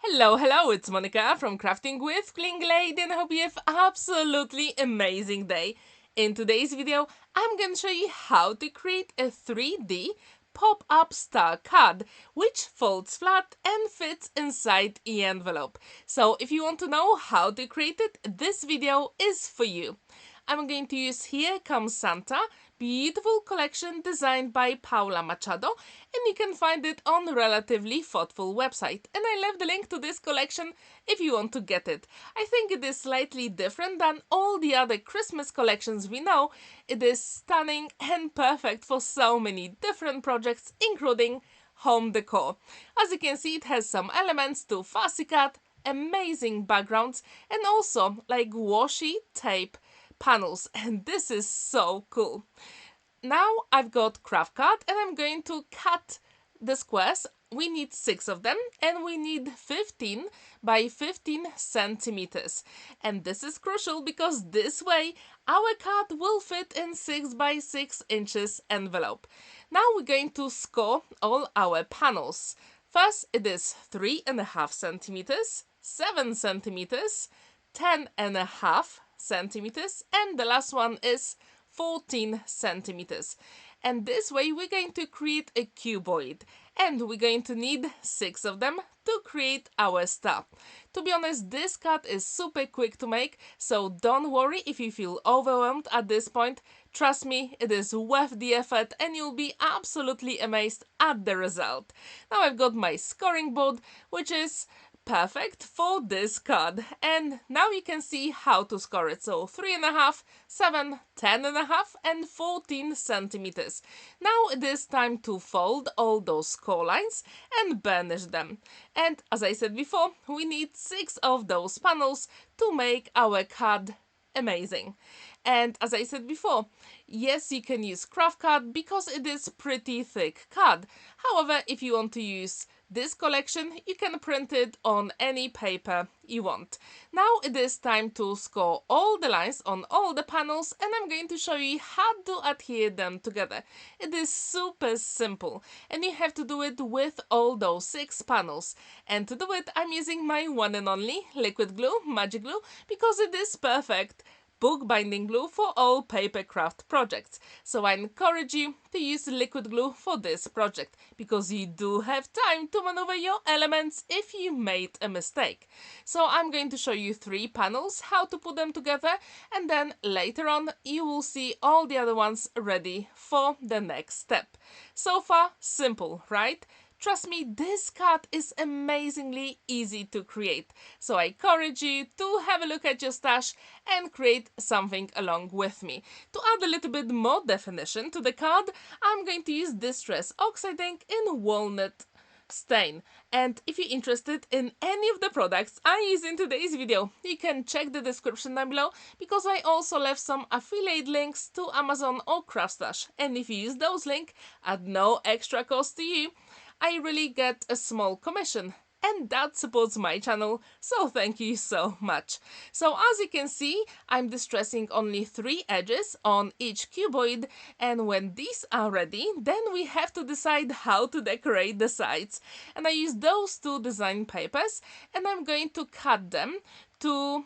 Hello, it's Monica from Crafting with Quilling, and I hope you have absolutely amazing day. In today's video, I'm going to show you how to create a 3D pop-up star card, which folds flat and fits inside the envelope. So if you want to know how to create it, this video is for you. I'm going to use Here Comes Santa, beautiful collection designed by Paula Machado, and you can find it on a relatively thoughtful website. And I left the link to this collection if you want to get it. I think it is slightly different than all the other Christmas collections we know. It is stunning and perfect for so many different projects, including home decor. As you can see, it has some elements to fussy cut, amazing backgrounds, and also like washi tape panels, and this is so cool. Now I've got Kraft card and I'm going to cut the squares. We need 6 of them and we need 15 by 15 centimeters. And this is crucial because this way our card will fit in 6 by 6 inches envelope. Now we're going to score all our panels. First it is 3.5 centimeters, 7 centimeters, 10.5 centimeters, and the last one is 14 centimeters. And this way we're going to create a cuboid, and we're going to need 6 of them to create our star. To be honest, this card is super quick to make, so don't worry if you feel overwhelmed at this point. Trust me, it is worth the effort and you'll be absolutely amazed at the result. Now I've got my scoring board, which is perfect for this card, and now you can see how to score it. So 3.5, 7, 10.5 and 14 centimeters. Now it is time to fold all those score lines and burnish them. And as I said before, we need 6 of those panels to make our card amazing. And as I said before, yes, you can use Kraft card because it is pretty thick card. However, if you want to use this collection, you can print it on any paper you want. Now it is time to score all the lines on all the panels, and I'm going to show you how to adhere them together. It is super simple and you have to do it with all those 6 panels. And to do it, I'm using my one and only liquid glue, magic glue, because it is perfect bookbinding glue for all paper craft projects. So I encourage you to use liquid glue for this project because you do have time to maneuver your elements if you made a mistake. So I'm going to show you 3 panels, how to put them together, and then later on you will see all the other ones ready for the next step. So far, simple, right? Trust me, this card is amazingly easy to create, so I encourage you to have a look at your stash and create something along with me. To add a little bit more definition to the card, I'm going to use Distress Oxide Ink in Walnut stain. And if you're interested in any of the products I use in today's video, you can check the description down below because I also left some affiliate links to Amazon or Craftstash. And if you use those links at no extra cost to you, I really get a small commission, and that supports my channel, so thank you so much. So as you can see, I'm distressing only 3 edges on each cuboid, and when these are ready, then we have to decide how to decorate the sides. And I use those 2 design papers, and I'm going to cut them to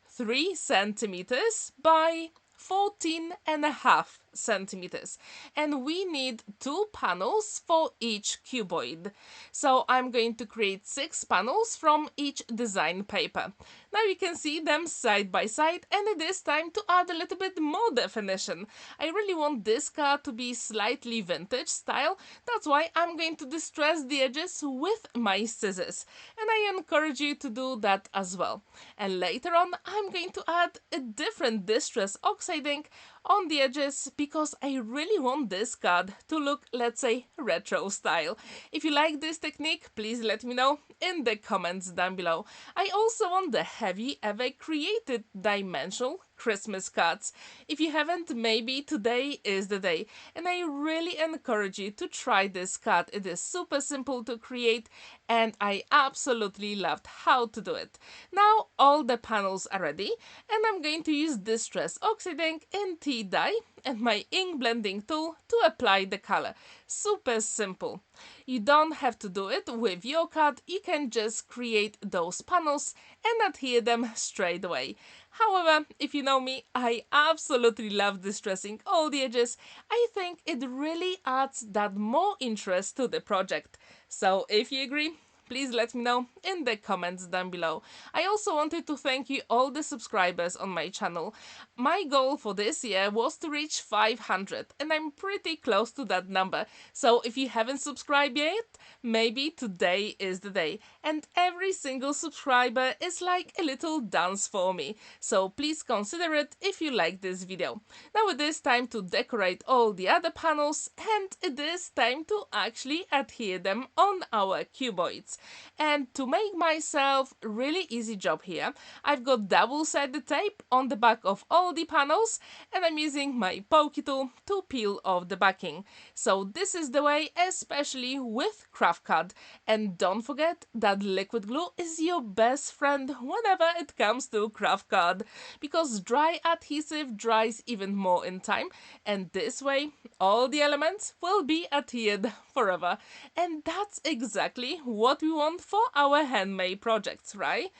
3 centimeters by 14.5 centimeters, and we need 2 panels for each cuboid. So I'm going to create 6 panels from each design paper. Now you can see them side by side, and it is time to add a little bit more definition. I really want this card to be slightly vintage style. That's why I'm going to distress the edges with my scissors, and I encourage you to do that as well. And later on I'm going to add a different Distress Oxide Ink on the edges because I really want this card to look, let's say, retro style. If you like this technique, please let me know in the comments down below. I also want the have you ever created dimensional Christmas cards? If you haven't, maybe today is the day, and I really encourage you to try this card. It is super simple to create and I absolutely loved how to do it. Now all the panels are ready and I'm going to use Distress Oxide Ink in tea dye and my ink blending tool to apply the color. super simple. You don't have to do it with your card, you can just create those panels and adhere them straight away. However, if you know me, I absolutely love distressing all the edges. I think it really adds that more interest to the project. So if you agree, please let me know in the comments down below. I also wanted to thank you all the subscribers on my channel. My goal for this year was to reach 500 and I'm pretty close to that number. So if you haven't subscribed yet, maybe today is the day. And every single subscriber is like a little dance for me. So please consider it if you like this video. Now it is time to decorate all the other panels and it is time to actually adhere them on our cuboids. And to make myself really easy job here, I've got double-sided tape on the back of all the panels and I'm using my pokey tool to peel off the backing. So this is the way, especially with Kraft card. And don't forget that liquid glue is your best friend whenever it comes to Kraft card, because dry adhesive dries even more in time, and this way all the elements will be adhered forever. And that's exactly what we want for our handmade projects, right?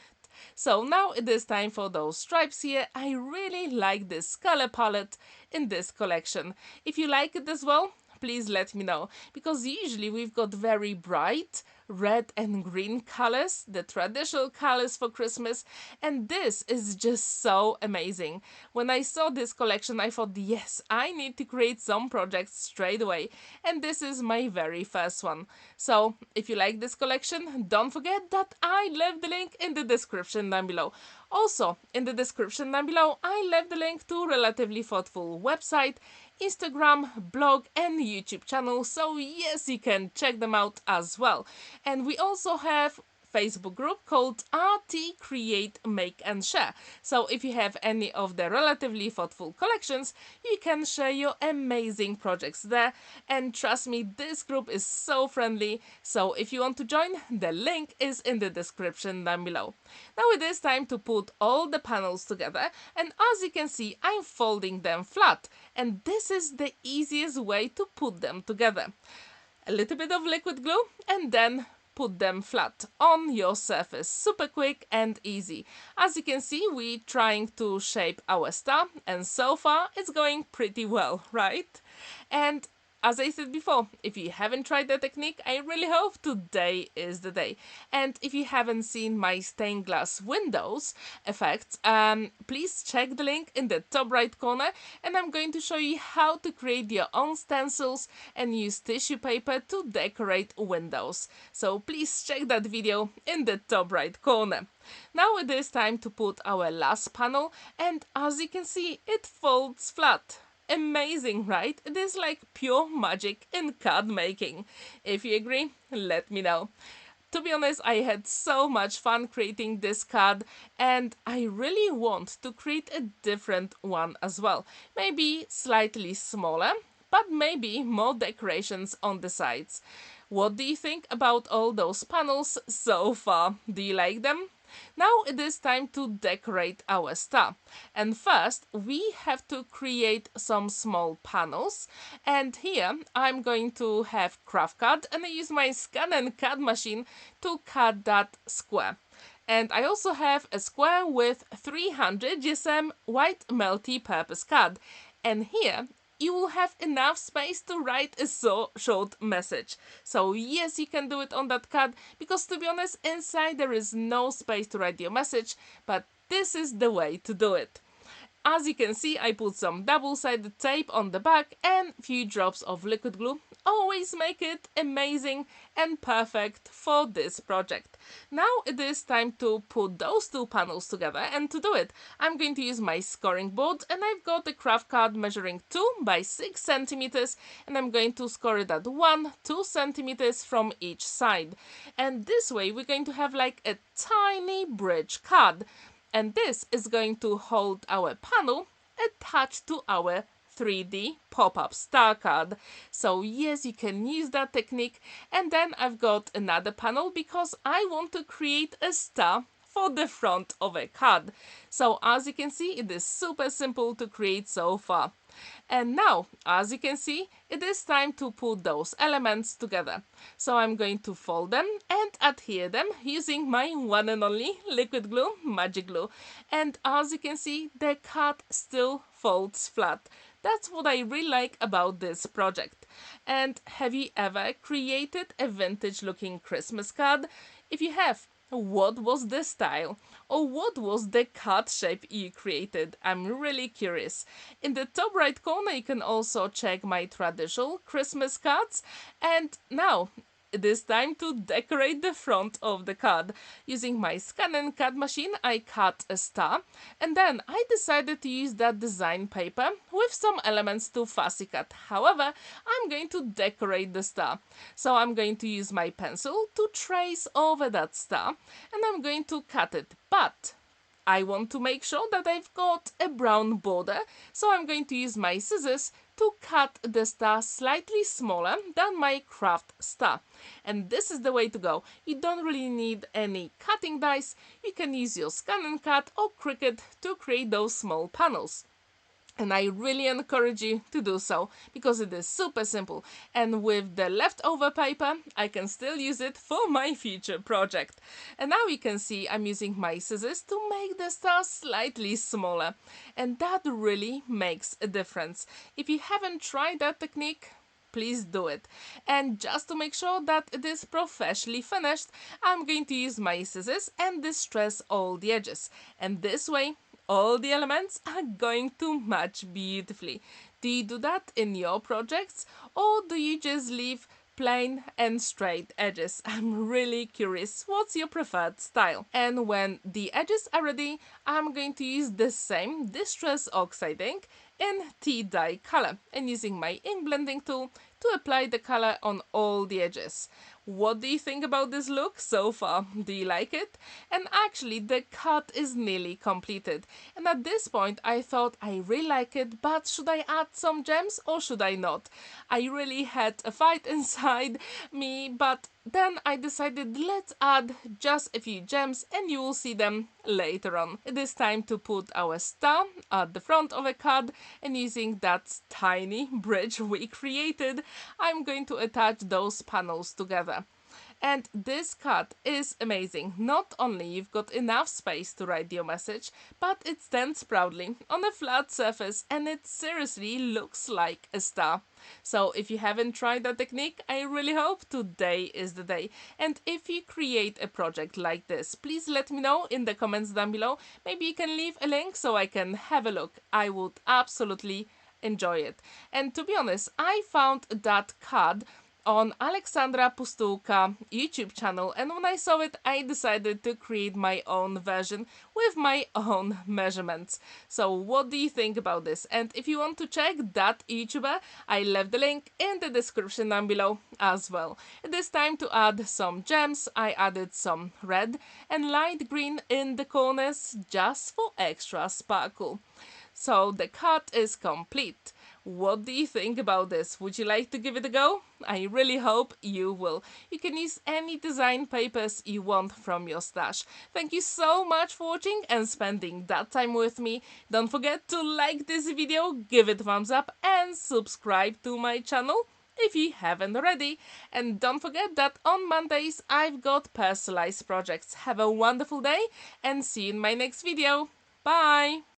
So now it is time for those stripes here. I really like this color palette in this collection. If you like it as well, please let me know, because usually we've got very bright red and green colors, the traditional colors for Christmas, and this is just so amazing. When I saw this collection, I thought, yes, I need to create some projects straight away, and this is my very first one. So if you like this collection, don't forget that I left the link in the description down below. Also, in the description down below, I left the link to Relatively Thoughtful website, Instagram, blog and YouTube channel, so yes, you can check them out as well. And we also have Facebook group called RT Create, Make and Share. So if you have any of the Relatively Thoughtful collections, you can share your amazing projects there. And trust me, this group is so friendly. So if you want to join, the link is in the description down below. Now it is time to put all the panels together. And as you can see, I'm folding them flat. And this is the easiest way to put them together. A little bit of liquid glue and then put them flat on your surface. Super quick and easy. As you can see, we're trying to shape our star and so far it's going pretty well, right? And as I said before, if you haven't tried the technique, I really hope today is the day. And if you haven't seen my stained glass windows effects, please check the link in the top right corner, and I'm going to show you how to create your own stencils and use tissue paper to decorate windows. So please check that video in the top right corner. Now it is time to put our last panel, and as you can see, it folds flat. Amazing, right? It is like pure magic in card making. If you agree, let me know. To be honest, I had so much fun creating this card and I really want to create a different one as well. Maybe slightly smaller, but maybe more decorations on the sides. What do you think about all those panels so far? Do you like them? Now it is time to decorate our star. And first we have to create some small panels. And here I'm going to have Kraft card and I use my scan and cut machine to cut that square. And I also have a square with 300 GSM white multi-purpose card. And here you will have enough space to write a short message. So yes, you can do it on that card, because to be honest, inside there is no space to write your message, but this is the way to do it. As you can see, I put some double-sided tape on the back and few drops of liquid glue. Always make it amazing and perfect for this project. Now it is time to put those two panels together, and to do it, I'm going to use my scoring board, and I've got a Kraft card measuring 2 by 6 centimeters, and I'm going to score it at 1-2 centimeters from each side. And this way we're going to have like a tiny bridge card. And this is going to hold our panel attached to our 3D pop-up star card. So yes, you can use that technique. And then I've got another panel because I want to create a star for the front of a card. So as you can see, it is super simple to create so far. And now, as you can see, it is time to put those elements together. So I'm going to fold them and adhere them using my one and only liquid glue, magic glue. And as you can see, the card still folds flat. That's what I really like about this project. And have you ever created a vintage looking Christmas card? If you have, what was the style? Or what was the card shape you created? I'm really curious. In the top right corner you can also check my traditional Christmas cards. And now it is time to decorate the front of the card. Using my scan and cut machine, I cut a star, and then I decided to use that design paper with some elements to fussy cut. However, I'm going to decorate the star. So I'm going to use my pencil to trace over that star, and I'm going to cut it. But I want to make sure that I've got a brown border, so I'm going to use my scissors to cut the star slightly smaller than my Kraft star. And this is the way to go. You don't really need any cutting dice. You can use your scan and cut or Cricut to create those small panels. And I really encourage you to do so, because it is super simple. And with the leftover paper, I can still use it for my future project. And now you can see I'm using my scissors to make the star slightly smaller. And that really makes a difference. If you haven't tried that technique, please do it. And just to make sure that it is professionally finished, I'm going to use my scissors and distress all the edges. And this way, all the elements are going to match beautifully. Do you do that in your projects, or do you just leave plain and straight edges? I'm really curious, what's your preferred style? And when the edges are ready, I'm going to use the same Distress Oxide Ink in tea dye color, and using my ink blending tool to apply the color on all the edges. What do you think about this look so far? Do you like it? And actually the cut is nearly completed, and at this point I thought I really like it, but should I add some gems or should I not? I really had a fight inside me, but then I decided let's add just a few gems and you will see them later on. It is time to put our star at the front of a card, and using that tiny bridge we created, I'm going to attach those panels together. And this card is amazing. Not only you've got enough space to write your message, but it stands proudly on a flat surface and it seriously looks like a star. So if you haven't tried that technique, I really hope today is the day. And if you create a project like this, please let me know in the comments down below. Maybe you can leave a link so I can have a look. I would absolutely enjoy it. And to be honest, I found that card on Aleksandra Pustulka YouTube channel, and when I saw it I decided to create my own version with my own measurements. So what do you think about this? And if you want to check that YouTuber, I left the link in the description down below as well. It is time to add some gems. I added some red and light green in the corners just for extra sparkle. So the cut is complete. What do you think about this? Would you like to give it a go? I really hope you will. You can use any design papers you want from your stash. Thank you so much for watching and spending that time with me. Don't forget to like this video, give it a thumbs up and subscribe to my channel if you haven't already. And don't forget that on Mondays I've got personalized projects. Have a wonderful day and see you in my next video. Bye!